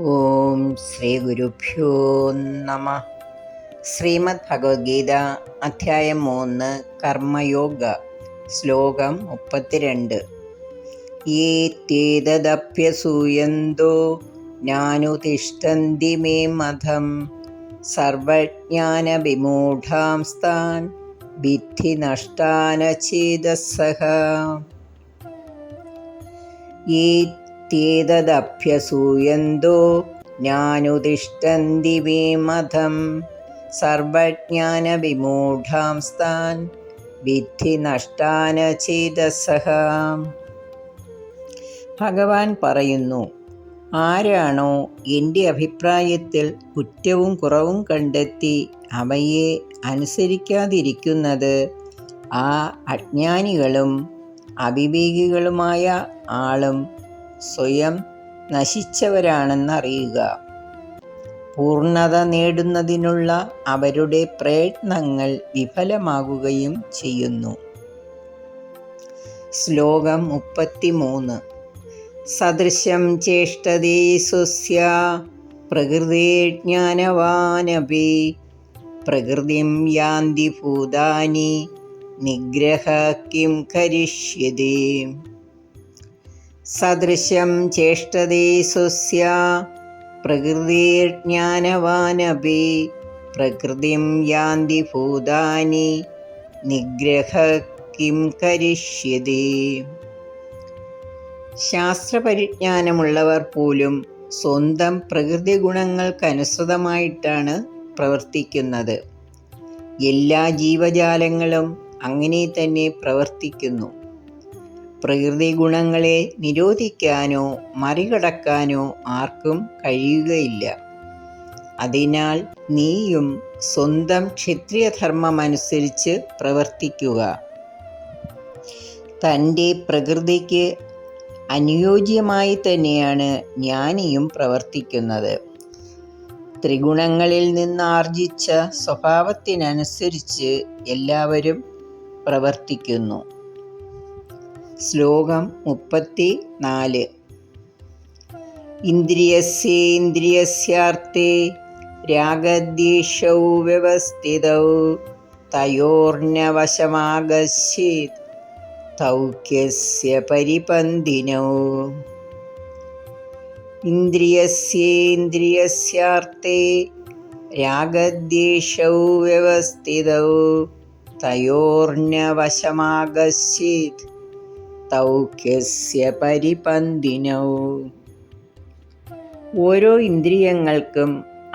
ഓം ശ്രീ ഗുരുഭ്യോ നമ. ശ്രീമദ് ഭഗവത്ഗീത അധ്യായം 3 കർമ്മയോഗ ശ്ലോകം 32. യേതദപ്യസൂയന്തോ ജ്ഞാനുതിഷ്ഠന്തി മേ മതം സർവജ്ഞാനവിമൂഢാംസ്താൻ വിദ്ധി നഷ്ടാനചേതസഃ. യേതദപ്യസൂയന്തോ ജ്ഞാനുതിഷ്ഠന്തി മേ മതം സർവജ്ഞാനവിമൂഢാംസ്താൻ വിദ്ധി നഷ്ടാനചേതസഃ. ഭഗവാൻ പറയുന്നു, ആരാണോ എൻ്റെ അഭിപ്രായത്തിൽ കുറ്റവും കുറവും കണ്ടെത്തി അവയെ അനുസരിക്കാതിരിക്കുന്നത്, ആ അജ്ഞാനികളും അവിവേകികളുമായ ആളും സ്വയം നശിച്ചവരാണെന്നറിയുക. പൂർണ്ണത നേടുന്നതിനുള്ള അവരുടെ പ്രയത്നങ്ങൾ വിഫലമാകുകയും ചെയ്യുന്നു. ശ്ലോകം 33. സദൃശം ചേഷ്ടതേ സ്വസ്യ പ്രകൃതേജ്ഞാനവാനപി പ്രകൃതിം യാന്തി ഭൂതാനി നിഗ്രഹ കിം കരിഷ്യതി. സദൃശം ചേഷ്ടതേ സ്വസ്യ പ്രകൃതേജ്ഞാനവാനപി പ്രകൃതിം യാന്തി ഭൂതാനി നിഗ്രഹ കിം കരിഷ്യതി. ശാസ്ത്രപരിജ്ഞാനമുള്ളവർ പോലും സ്വന്തം പ്രകൃതി ഗുണങ്ങൾക്കനുസൃതമായിട്ടാണ് പ്രവർത്തിക്കുന്നത്. എല്ലാ ജീവജാലങ്ങളും അങ്ങനെ തന്നെ പ്രവർത്തിക്കുന്നു. പ്രകൃതി ഗുണങ്ങളെ നിരോധിക്കാനോ മറികടക്കാനോ ആർക്കും കഴിയുകയില്ല. അതിനാൽ നീയും സ്വന്തം ക്ഷത്രിയധർമ്മമനുസരിച്ച് പ്രവർത്തിക്കുക. തൻ്റെ പ്രകൃതിക്ക് അനുയോജ്യമായി തന്നെയാണ് ജ്ഞാനിയും പ്രവർത്തിക്കുന്നത്. ത്രിഗുണങ്ങളിൽ നിന്ന് ആർജിച്ച സ്വഭാവത്തിനനുസരിച്ച് എല്ലാവരും പ്രവർത്തിക്കുന്നു. ശ്ലോകം 34. ഇന്ദ്രിയസ്യേന്ദ്രിയസ്യാർത്ഥേ രാഗദ്വേഷൗ വ്യവസ്ഥിതൗ തയോർനവശമാഗച്ഛേത് തൗ ക്യസ്യ പരിപന്ഥിനൗ. ഇന്ദ്രിയസ്യേന്ദ്രിയസ്യാർത്ഥേ രാഗദ്വേഷൗ വ്യവസ്ഥിതൗ തയോർനവശമാഗച്ഛേത് തൗ ക്യസ്യ പരിപന്ഥിനൗ. ഓരോ ഇന്ദ്രിയങ്ങൾക്കും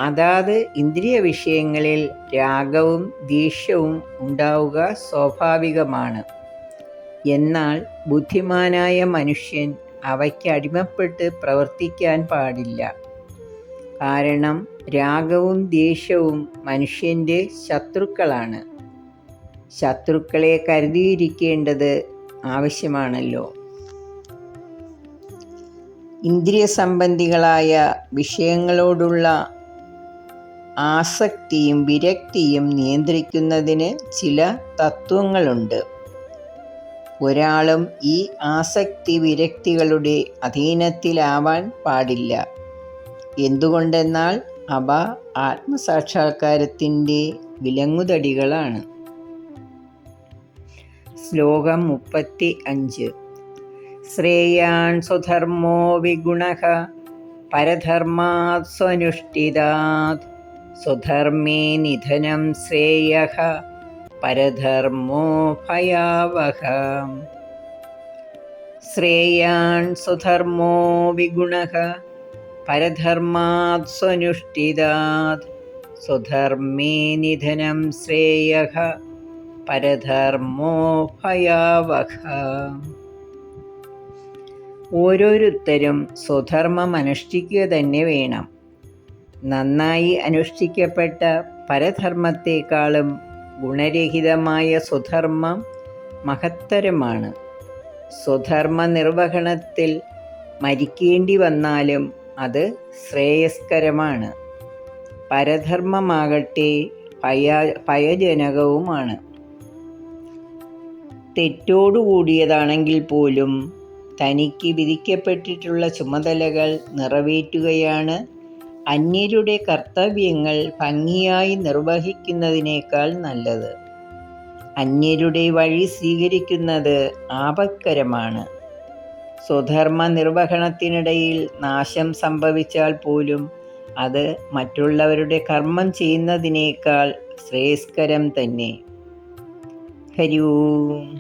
അതാത് ഇന്ദ്രിയ വിഷയങ്ങളിൽ രാഗവും ദ്വേഷവും ഉണ്ടാവുക സ്വാഭാവികമാണ്. എന്നാൽ ബുദ്ധിമാനായ മനുഷ്യൻ അവയ്ക്ക് അടിമപ്പെട്ട് പ്രവർത്തിക്കാൻ പാടില്ല. കാരണം രാഗവും ദ്വേഷവും മനുഷ്യൻ്റെ ശത്രുക്കളാണ്. ശത്രുക്കളെ കരുതിയിരിക്കേണ്ടത് ആവശ്യമാണല്ലോ. ഇന്ദ്രിയ സംബന്ധികളായ വിഷയങ്ങളോടുള്ള ആസക്തിയും വിരക്തിയും നിയന്ത്രിക്കുന്നതിന് ചില തത്വങ്ങളുണ്ട്. ഒരാളും ഈ ആസക്തി വിരക്തികളുടെ അധീനത്തിലാവാൻ പാടില്ല. എന്തുകൊണ്ടെന്നാൽ അവ ആത്മസാക്ഷാത്കാരത്തിൻ്റെ വിലങ്ങുതടികളാണ്. ശ്ലോകം 35. ശ്രേയാൻ സ്വധർമ്മോ വിഗുണഃ പരധർമാത് സ്വനുഷ്ഠിതാത് സ്വധർമ്മേ നിധനം ശ്രേയഃ പരധർമ്മോ ഭയാവഹഃ. ശ്രേയാൻ സ്വധർമ്മോ വിഗുണഃ പരധർമാത് സ്വനുഷ്ഠിതാത് സ്വധർമ്മേ നിധനം ശ്രേയഃ പരധർമ്മോ ഭയാവഹഃ. ഓരോരുത്തരും സ്വധർമ്മം അനുഷ്ഠിക്കുക തന്നെ വേണം. നന്നായി അനുഷ്ഠിക്കപ്പെട്ട പരധർമ്മത്തെക്കാളും ഗുണരഹിതമായ സ്വധർമ്മം മഹത്തരമാണ്. സ്വധർമ്മ നിർവഹണത്തിൽ മരിക്കേണ്ടി വന്നാലും അത് ശ്രേയസ്കരമാണ്. പരധർമ്മമാകട്ടെ ഭയജനകവുമാണ്. തെറ്റോടുകൂടിയതാണെങ്കിൽ പോലും തനിക്ക് വിധിക്കപ്പെട്ടിട്ടുള്ള ചുമതലകൾ നിറവേറ്റുകയാണ് അന്യരുടെ കർത്തവ്യങ്ങൾ ഭംഗിയായി നിർവഹിക്കുന്നതിനേക്കാൾ നല്ലത്. അന്യരുടെ വഴി സ്വീകരിക്കുന്നത് ആപത്കരമാണ്. സ്വധർമ്മ നിർവഹണത്തിനിടയിൽ നാശം സംഭവിച്ചാൽ പോലും അത് മറ്റുള്ളവരുടെ കർമ്മം ചെയ്യുന്നതിനേക്കാൾ ശ്രേയസ്കരം തന്നെ. ഹരി ഓം.